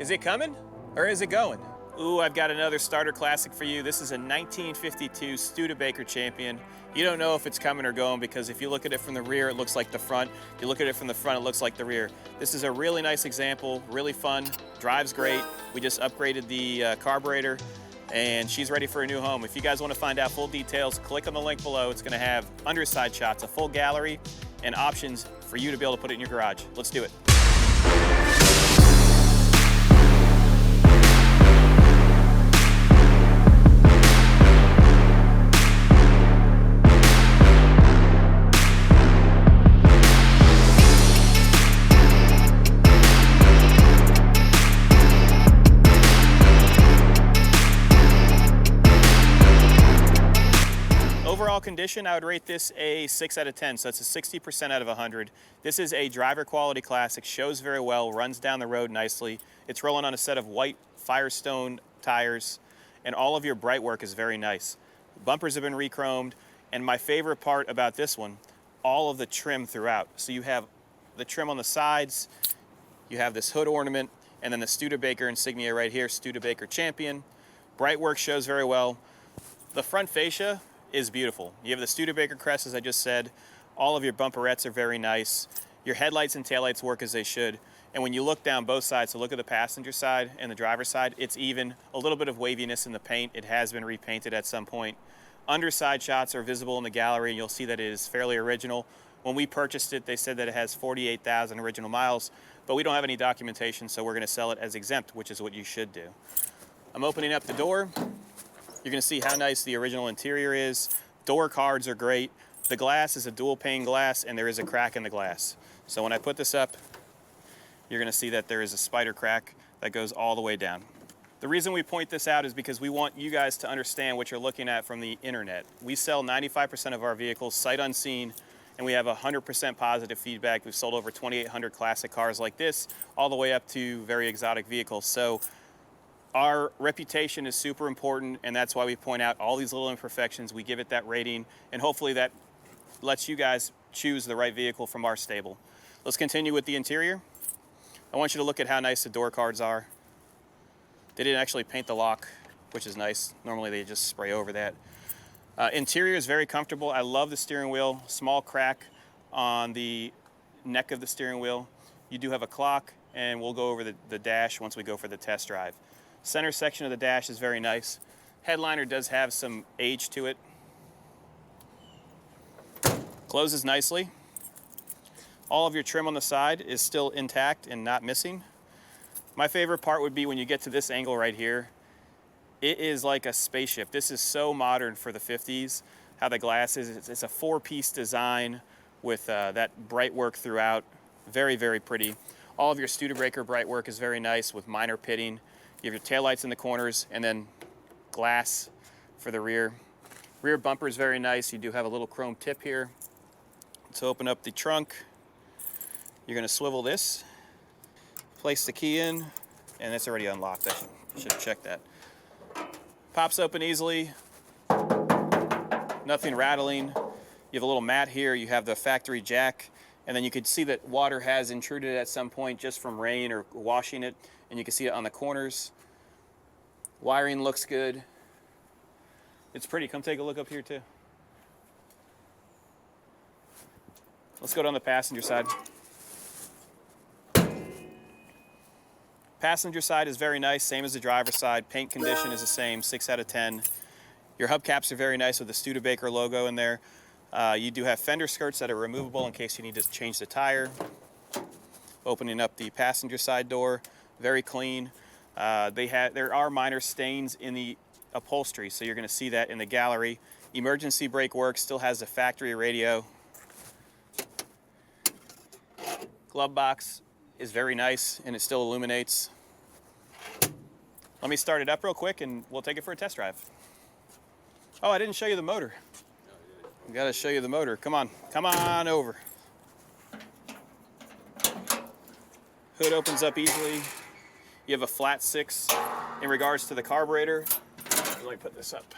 Is it coming or is it going? Ooh, I've got another starter classic for you. This is a 1952 Studebaker Champion. You don't know if it's coming or going because if you look at it from the rear, it looks like the front. If you look at it from the front, it looks like the rear. This is a really nice example, really fun, drives great. We just upgraded the carburetor and she's ready for a new home. If you guys want to find out full details, click on the link below. It's going to have underside shots, a full gallery, and options for you to be able to put it in your garage. Let's do it. Overall condition, I would rate this a 6 out of 10, so that's a 60% out of 100. This is a driver quality classic, shows very well, runs down the road nicely. It's rolling on a set of white Firestone tires, and all of your bright work is very nice. Bumpers have been re-chromed, and my favorite part about this one, all of the trim throughout. So you have the trim on the sides, you have this hood ornament, and then the Studebaker insignia right here, Studebaker Champion. Bright work shows very well. The front fascia is beautiful. You have the Studebaker crest, as I just said. All of your bumperettes are very nice. Your headlights and taillights work as they should. And when you look down both sides, so look at the passenger side and the driver's side, it's even. A little bit of waviness in the paint. It has been repainted at some point. Underside shots are visible in the gallery, and you'll see that it is fairly original. When we purchased it, they said that it has 48,000 original miles, but we don't have any documentation, so we're gonna sell it as exempt, which is what you should do. I'm opening up the door. You're gonna see how nice the original interior is. Door cards are great. The glass is a dual pane glass and there is a crack in the glass. So when I put this up, you're gonna see that there is a spider crack that goes all the way down. The reason we point this out is because we want you guys to understand what you're looking at from the internet. We sell 95% of our vehicles sight unseen, and we have 100% positive feedback. We've sold over 2,800 classic cars like this, all the way up to very exotic vehicles. So our reputation is super important, and that's why we point out all these little imperfections. We give it that rating, and hopefully that lets you guys choose the right vehicle from our stable. Let's continue with the interior. I want you to look at how nice the door cards are. They didn't actually paint the lock, which is nice. Normally they just spray over that. Interior is very comfortable. I love the steering wheel. Small crack on the neck of the steering wheel. You do have a clock, and we'll go over the dash once we go for the test drive. Center section of the dash is very nice. Headliner does have some age to it. Closes nicely. All of your trim on the side is still intact and not missing. My favorite part would be when you get to this angle right here. It is like a spaceship. This is so modern for the 50s, how the glass is. It's a four-piece design with that bright work throughout. Very, very pretty. All of your Studebaker bright work is very nice with minor pitting. You have your taillights in the corners and then glass for the rear. Rear bumper is very nice. You do have a little chrome tip here. Let's open up the trunk. You're gonna swivel this, place the key in, and it's already unlocked. I should have checked that. Pops open easily, nothing rattling. You have a little mat here. You have the factory jack, and then you can see that water has intruded at some point just from rain or washing it, and you can see it on the corners. Wiring looks good. It's pretty. Come take a look up here too. Let's go down the passenger side. Passenger side is very nice, same as the driver's side. Paint condition is the same, 6 out of 10. Your hubcaps are very nice with the Studebaker logo in there. You do have fender skirts that are removable in case you need to change the tire. Opening up the passenger side door, very clean. There are minor stains in the upholstery, so you're gonna see that in the gallery. Emergency brake work, still has the factory radio. Glove box is very nice and it still illuminates. Let me start it up real quick and we'll take it for a test drive. Oh, I didn't show you the motor. I gotta show you the motor. Come on over. Hood opens up easily. You have a flat 6 in regards to the carburetor. Let me put this up.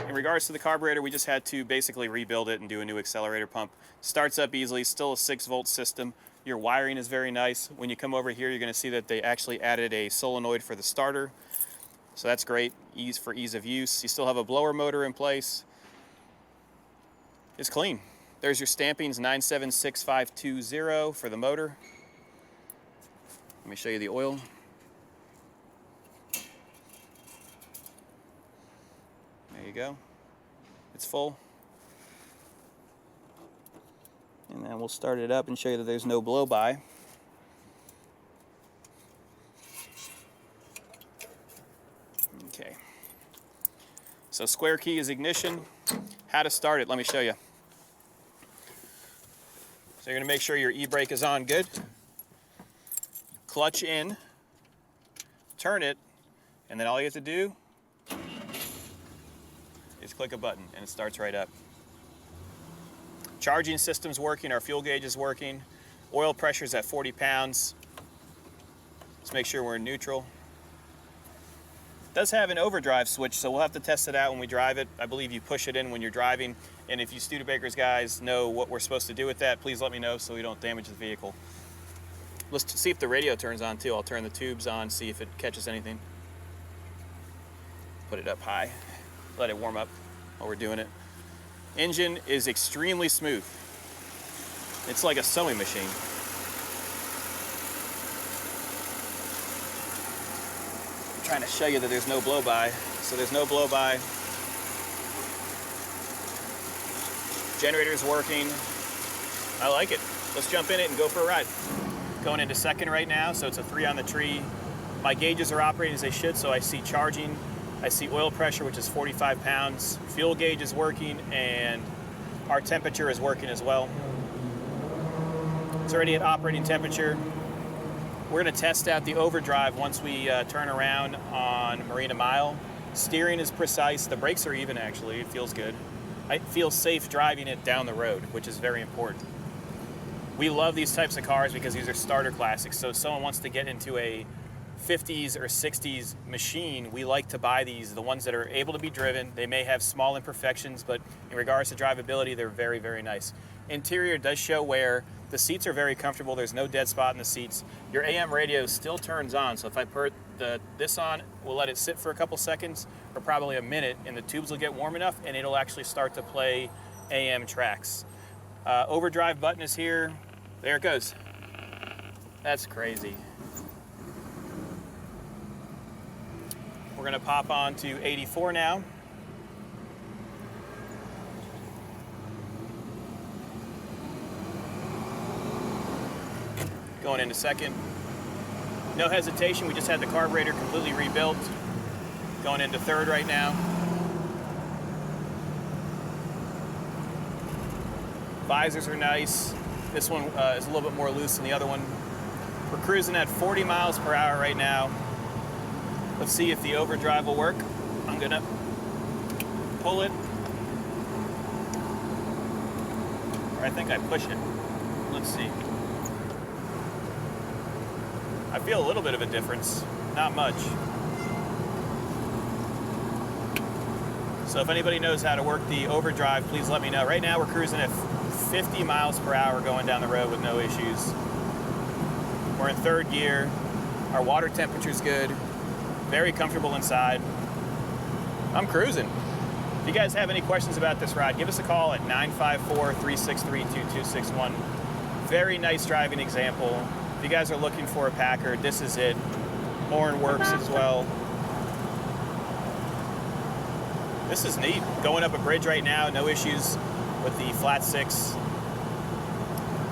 In regards to the carburetor, we just had to basically rebuild it and do a new accelerator pump. Starts up easily, still a 6-volt system. Your wiring is very nice. When you come over here, you're gonna see that they actually added a solenoid for the starter. So that's great, for ease of use. You still have a blower motor in place. It's clean. There's your stampings, 976520 for the motor. Let me show you the oil. There you go. It's full. And then we'll start it up and show you that there's no blow-by. Okay. So square key is ignition. How to start it, let me show you. So you're gonna make sure your e-brake is on good. Clutch in, turn it, and then all you have to do is click a button and it starts right up. Charging system's working, our fuel gauge is working. Oil pressure's at 40 pounds. Let's make sure we're in neutral. It does have an overdrive switch, so we'll have to test it out when we drive it. I believe you push it in when you're driving. And if you Studebaker's guys know what we're supposed to do with that, please let me know so we don't damage the vehicle. Let's see if the radio turns on too. I'll turn the tubes on, see if it catches anything. Put it up high. Let it warm up while we're doing it. Engine is extremely smooth. It's like a sewing machine. I'm trying to show you that there's no blow-by. So there's no blow-by. Generator's working. I like it. Let's jump in it and go for a ride. Going into second right now, so it's a 3 on the tree. My gauges are operating as they should, so I see charging. I see oil pressure, which is 45 pounds. Fuel gauge is working, and our temperature is working as well. It's already at operating temperature. We're gonna test out the overdrive once we turn around on Marina Mile. Steering is precise. The brakes are even, actually. It feels good. I feel safe driving it down the road, which is very important. We love these types of cars because these are starter classics. So if someone wants to get into a 50s or 60s machine, we like to buy these, the ones that are able to be driven. They may have small imperfections, but in regards to drivability, they're very, very nice. Interior does show wear. The seats are very comfortable. There's no dead spot in the seats. Your AM radio still turns on, so if I put this on, we'll let it sit for a couple seconds, or probably a minute, and the tubes will get warm enough, and it'll actually start to play AM tracks. Overdrive button is here. There it goes. That's crazy. We're gonna pop on to 84 now. Going into second. No hesitation, we just had the carburetor completely rebuilt. Going into third right now. Visors are nice. This one is a little bit more loose than the other one. We're cruising at 40 miles per hour right now. Let's see if the overdrive will work. I'm gonna pull it. Or I think I push it. Let's see. I feel a little bit of a difference, not much. So if anybody knows how to work the overdrive, please let me know. Right now we're cruising at 50 miles per hour going down the road with no issues. We're in third gear. Our water temperature's good. Very comfortable inside. I'm cruising. If you guys have any questions about this ride, give us a call at 954-363-2261. Very nice driving example. If you guys are looking for a Packard, this is it. Horn works as well. This is neat. Going up a bridge right now, no issues with the flat six.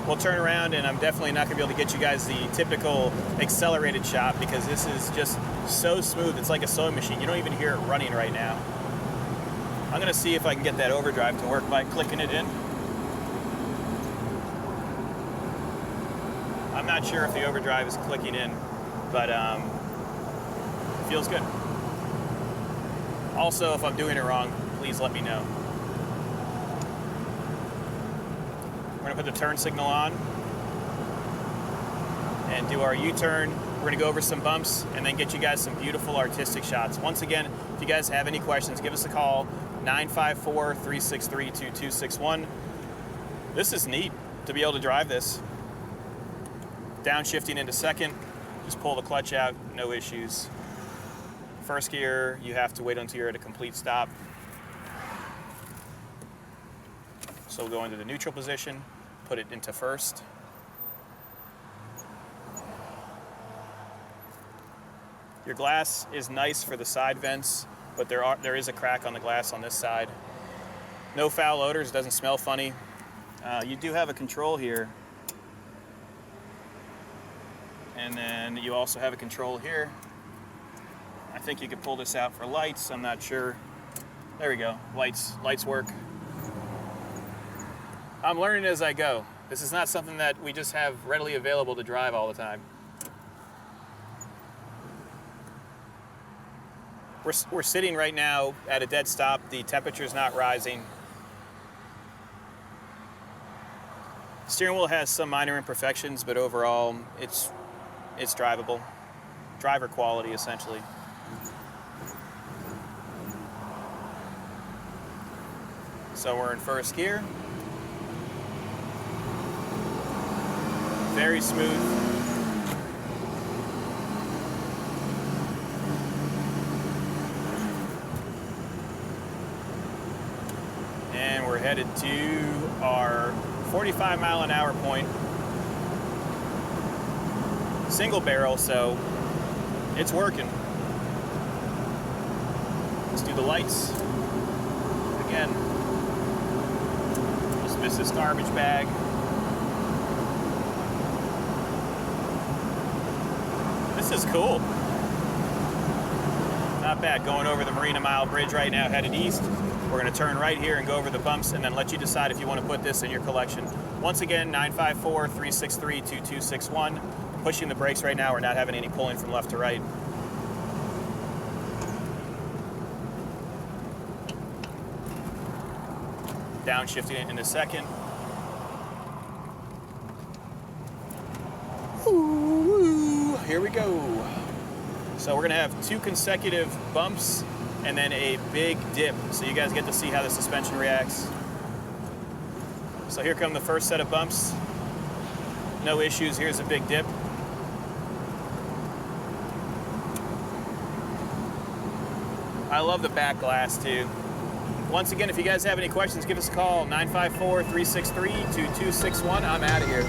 We'll turn around, and I'm definitely not gonna be able to get you guys the typical accelerated shot because this is just so smooth. It's like a sewing machine. You don't even hear it running right now. I'm gonna see if I can get that overdrive to work by clicking it in. I'm not sure if the overdrive is clicking in, but it feels good. Also, if I'm doing it wrong, please let me know. We're gonna put the turn signal on and do our U-turn. We're gonna go over some bumps and then get you guys some beautiful artistic shots. Once again, if you guys have any questions, give us a call, 954-363-2261. This is neat to be able to drive this. Downshifting into second, just pull the clutch out, no issues. First gear, you have to wait until you're at a complete stop. So we'll go into the neutral position, put it into first. Your glass is nice for the side vents, but there is a crack on the glass on this side. No foul odors, doesn't smell funny. You do have a control here. And then you also have a control here. I think you could pull this out for lights, I'm not sure. There we go, lights work. I'm learning as I go. This is not something that we just have readily available to drive all the time. We're sitting right now at a dead stop. The temperature's not rising. Steering wheel has some minor imperfections, but overall, it's drivable. Driver quality, essentially. So we're in first gear. Very smooth. And we're headed to our 45-mile-an-hour point. Single barrel, so it's working. Let's do the lights. Again, dismiss this garbage bag. This is cool. Not bad. Going over the Marina Mile Bridge right now, headed east. We're going to turn right here and go over the bumps and then let you decide if you want to put this in your collection. Once again, 954-363-2261. Pushing the brakes right now. We're not having any pulling from left to right. Downshifting it in a second. Ooh, here we go. So we're going to have 2 consecutive bumps and then a big dip, so you guys get to see how the suspension reacts. So here come the first set of bumps. No issues. Here's a big dip. I love the back glass too. Once again, if you guys have any questions, give us a call, 954-363-2261. I'm out of here.